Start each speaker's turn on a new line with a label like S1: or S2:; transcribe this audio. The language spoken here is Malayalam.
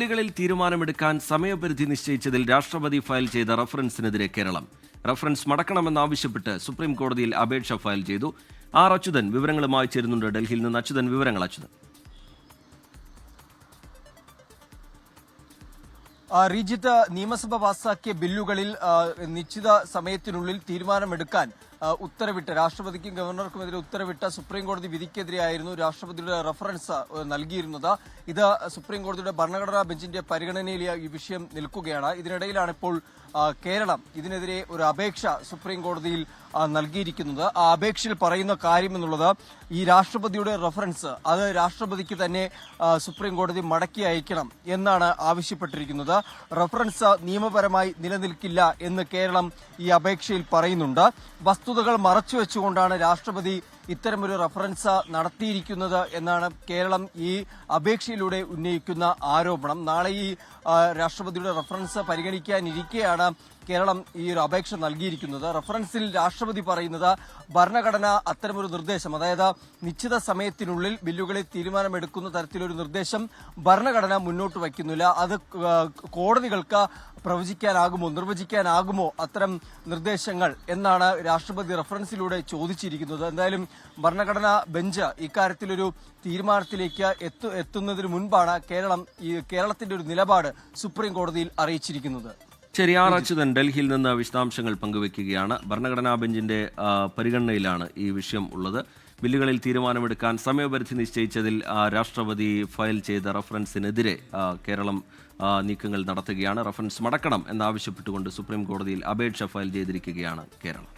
S1: ബില്ലുകളിൽ തീരുമാനമെടുക്കാൻ സമയപരിധി നിശ്ചയിച്ചതിൽ രാഷ്ട്രപതി ഫയൽ ചെയ്ത റഫറൻസിനെതിരെ കേരളം റഫറൻസ് മടക്കണമെന്നാവശ്യപ്പെട്ട് സുപ്രീം കോടതിയിൽ അപേക്ഷ ഫയൽ ചെയ്തു. ആർ അച്യുതൻ വിവരങ്ങളുമായി ചേരുന്നുണ്ട് ഡൽഹിയിൽ നിന്ന്. അച്യുതൻ, വിവരങ്ങൾ. അച്യുതൻ,
S2: റീജിത്ത്, നിയമസഭ പാസാക്കിയ ബില്ലുകളിൽ നിശ്ചിത സമയത്തിനുള്ളിൽ തീരുമാനമെടുക്കാൻ ഉത്തരവിട്ട് രാഷ്ട്രപതിക്കും ഗവർണർക്കുമെതിരെ ഉത്തരവിട്ട സുപ്രീം കോടതി വിധിക്കെതിരെയായിരുന്നു രാഷ്ട്രപതിയുടെ റഫറൻസ് നൽകിയിരുന്നത്. ഇത് സുപ്രീം കോടതിയുടെ ഭരണഘടനാ ബെഞ്ചിന്റെ പരിഗണനയിൽ ഈ വിഷയം നിൽക്കുകയാണ്. ഇതിനിടയിലാണ് ഇപ്പോൾ കേരളം ഇതിനെതിരെ ഒരു അപേക്ഷ സുപ്രീം കോടതിയിൽ നൽകിയിരിക്കുന്നത്. ആ അപേക്ഷയിൽ പറയുന്ന കാര്യം എന്നുള്ളത് ഈ രാഷ്ട്രപതിയുടെ റഫറൻസ് അത് രാഷ്ട്രപതിക്ക് തന്നെ സുപ്രീം കോടതി മടക്കി അയക്കണം എന്നാണ് ആവശ്യപ്പെട്ടിരിക്കുന്നത്. റഫറൻസ് നിയമപരമായി നിലനിൽക്കില്ല എന്ന് കേരളം ഈ അപേക്ഷയിൽ പറയുന്നുണ്ട്. വസ്തുതകൾ മറച്ചുവെച്ചുകൊണ്ടാണ് രാഷ്ട്രപതി ഇത്തരമൊരു റഫറൻസ് നടത്തിയിരിക്കുന്നത് എന്നാണ് കേരളം ഈ അപേക്ഷയിലൂടെ ഉന്നയിക്കുന്ന ആരോപണം. നാളെ ഈ രാഷ്ട്രപതിയുടെ റഫറൻസ് പരിഗണിക്കാനിരിക്കെയാണ് കേരളം ഈ ഒരു അപേക്ഷ നൽകിയിരിക്കുന്നത്. റഫറൻസിൽ രാഷ്ട്രപതി പറയുന്നത് ഭരണഘടന അത്തരമൊരു നിർദ്ദേശം, അതായത് നിശ്ചിത സമയത്തിനുള്ളിൽ ബില്ലുകളിൽ തീരുമാനമെടുക്കുന്ന തരത്തിലൊരു നിർദ്ദേശം ഭരണഘടന മുന്നോട്ട് വയ്ക്കുന്നില്ല. അത് കോടതികൾക്ക് പ്രവചിക്കാനാകുമോ, നിർവചിക്കാനാകുമോ അത്തരം നിർദ്ദേശങ്ങൾ എന്നാണ് രാഷ്ട്രപതി റഫറൻസിലൂടെ ചോദിച്ചിരിക്കുന്നത്. എന്തായാലും ഭരണഘടനാ ബെഞ്ച് ഇക്കാര്യത്തിലൊരു തീരുമാനത്തിലേക്ക് എത്തുന്നതിന് മുൻപാണ് കേരളത്തിന്റെ ഒരു നിലപാട് സുപ്രീം കോടതിയിൽ അറിയിച്ചിരിക്കുന്നത്.
S1: ശരി, ആർ അച്യുതൻ ഡൽഹിയിൽ നിന്ന് വിശദാംശങ്ങൾ പങ്കുവയ്ക്കുകയാണ്. ഭരണഘടനാ ബെഞ്ചിന്റെ പരിഗണനയിലാണ് ഈ വിഷയം ഉള്ളത്. ബില്ലുകളിൽ തീരുമാനമെടുക്കാൻ സമയപരിധി നിശ്ചയിച്ചതിൽ രാഷ്ട്രപതി ഫയൽ ചെയ്ത റഫറൻസിനെതിരെ കേരളം നീക്കങ്ങൾ നടത്തുകയാണ്. റഫറൻസ് മടക്കണം എന്നാവശ്യപ്പെട്ടുകൊണ്ട് സുപ്രീം കോടതിയിൽ അപേക്ഷ ഫയൽ ചെയ്തിരിക്കുകയാണ് കേരളം.